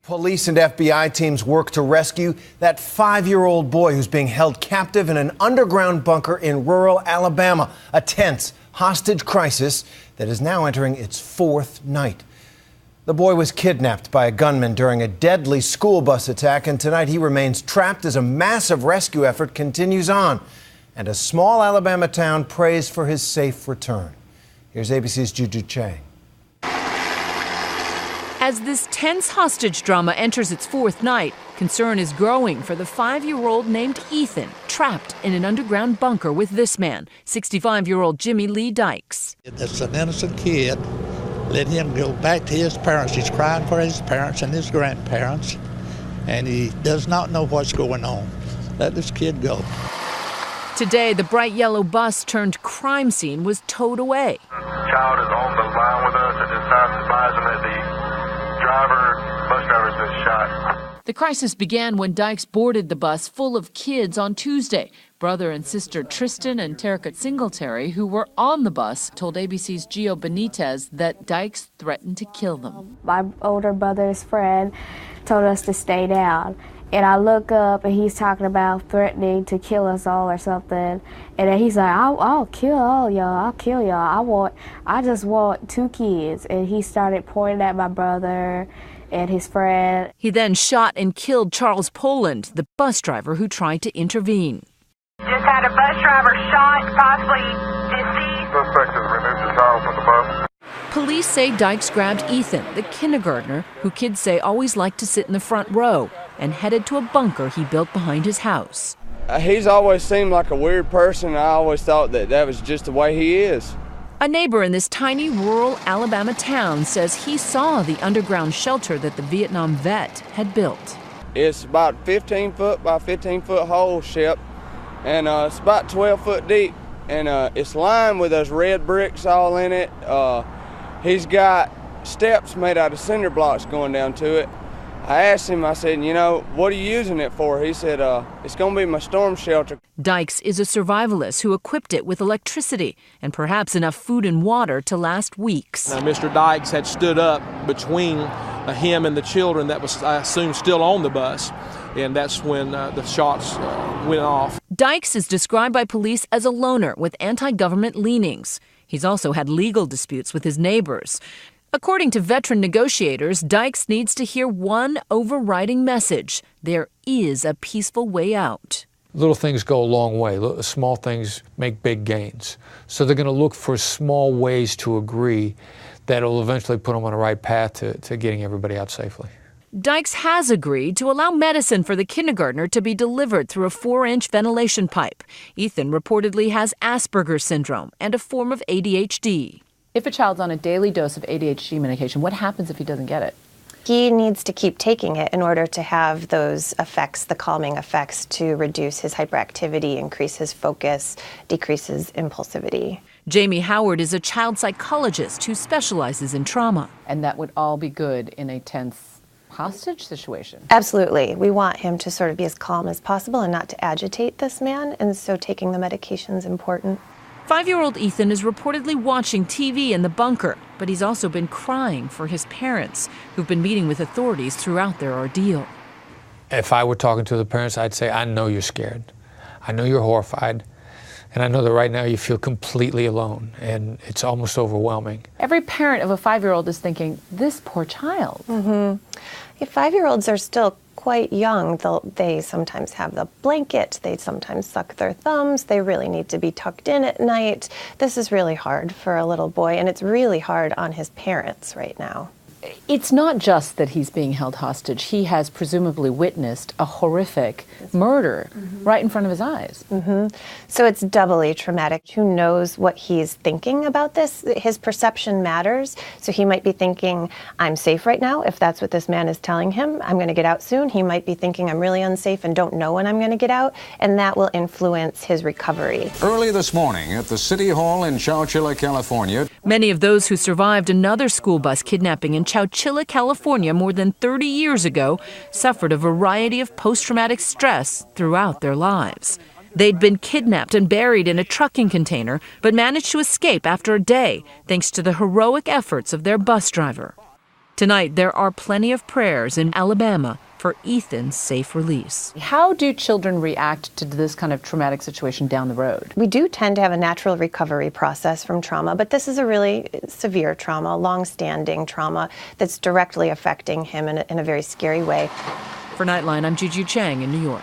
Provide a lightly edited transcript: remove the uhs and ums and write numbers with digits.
Police and FBI teams work to rescue that 5-year-old boy who's being held captive in an underground bunker in rural Alabama. A tense hostage crisis that is now entering its 4th night. The boy was kidnapped by a gunman during a deadly school bus attack, and tonight he remains trapped as a massive rescue effort continues on. And a small Alabama town prays for his safe return. Here's ABC's Juju Chang. As this tense hostage drama enters its 4th night, concern is growing for the 5-year-old named Ethan, trapped in an underground bunker with this man, 65-year-old Jimmy Lee Dykes. It's an innocent kid. Let him go back to his parents. He's crying for his parents and his grandparents, and he does not know what's going on. Let this kid go. Today, the bright yellow bus turned crime scene was towed away. The child is on the line with us at this time, advising that the bus driver's been shot. The crisis began when Dykes boarded the bus full of kids on Tuesday. Brother and sister Tristan and Terica Singletary, who were on the bus, told ABC's Gio Benitez that Dykes threatened to kill them. My older brother's friend told us to stay down. And I look up and he's talking about threatening to kill us all or something. And then he's like, I'll kill all y'all. I'll kill y'all. I just want 2 kids. And he started pointing at my brother and his friend. He then shot and killed Charles Poland, the bus driver who tried to intervene. Just had a bus driver shot, possibly deceased. Suspect has removed the child from the bus. Police say Dykes grabbed Ethan, the kindergartner, who kids say always liked to sit in the front row, and headed to a bunker he built behind his house. He's always seemed like a weird person. I always thought that was just the way he is. A neighbor in this tiny rural Alabama town says he saw the underground shelter that the Vietnam vet had built. It's about 15 foot by 15 foot hole ship, and it's about 12 foot deep, and it's lined with those red bricks all in it. He's got steps made out of cinder blocks going down to it. I asked him, I said, what are you using it for? He said, it's going to be my storm shelter. Dykes is a survivalist who equipped it with electricity and perhaps enough food and water to last weeks. Now, Mr. Dykes had stood up between him and the children that was, I assume, still on the bus, and that's when the shots went off. Dykes is described by police as a loner with anti-government leanings. He's also had legal disputes with his neighbors. According to veteran negotiators, Dykes needs to hear one overriding message: there is a peaceful way out. Little things go a long way. Small things make big gains. So they're going to look for small ways to agree that will eventually put them on the right path to getting everybody out safely. Dykes has agreed to allow medicine for the kindergartner to be delivered through a 4-inch ventilation pipe. Ethan reportedly has Asperger's syndrome and a form of ADHD. If a child's on a daily dose of ADHD medication, what happens if he doesn't get it? He needs to keep taking it in order to have those effects, the calming effects, to reduce his hyperactivity, increase his focus, decrease his impulsivity. Jamie Howard is a child psychologist who specializes in trauma. And that would all be good in a tense hostage situation? Absolutely. We want him to sort of be as calm as possible and not to agitate this man, and so taking the medication is important. 5-year-old Ethan is reportedly watching TV in the bunker, but he's also been crying for his parents, who've been meeting with authorities throughout their ordeal. If I were talking to the parents, I'd say, I know you're scared. I know you're horrified. And I know that right now you feel completely alone, and it's almost overwhelming. Every parent of a 5-year-old is thinking, this poor child. Mm-hmm. Yeah, 5-year-olds are still quite young. They sometimes have the blanket, they sometimes suck their thumbs, they really need to be tucked in at night. This is really hard for a little boy, and it's really hard on his parents right now. It's not just that he's being held hostage. He has presumably witnessed a horrific murder right in front of his eyes. So it's doubly traumatic. Who knows what he's thinking about this? His perception matters. So he might be thinking, I'm safe right now, if that's what this man is telling him. I'm going to get out soon. He might be thinking, I'm really unsafe and don't know when I'm going to get out. And that will influence his recovery. Early this morning at the City Hall in Chowchilla, California. Many of those who survived another school bus kidnapping in Chowchilla, California more than 30 years ago suffered a variety of post-traumatic stress throughout their lives. They'd been kidnapped and buried in a trucking container, but managed to escape after a day thanks to the heroic efforts of their bus driver. Tonight, there are plenty of prayers in Alabama for Ethan's safe release. How do children react to this kind of traumatic situation down the road? We do tend to have a natural recovery process from trauma, but this is a really severe trauma, long-standing trauma that's directly affecting him in a very scary way. For Nightline, I'm Juju Chang in New York.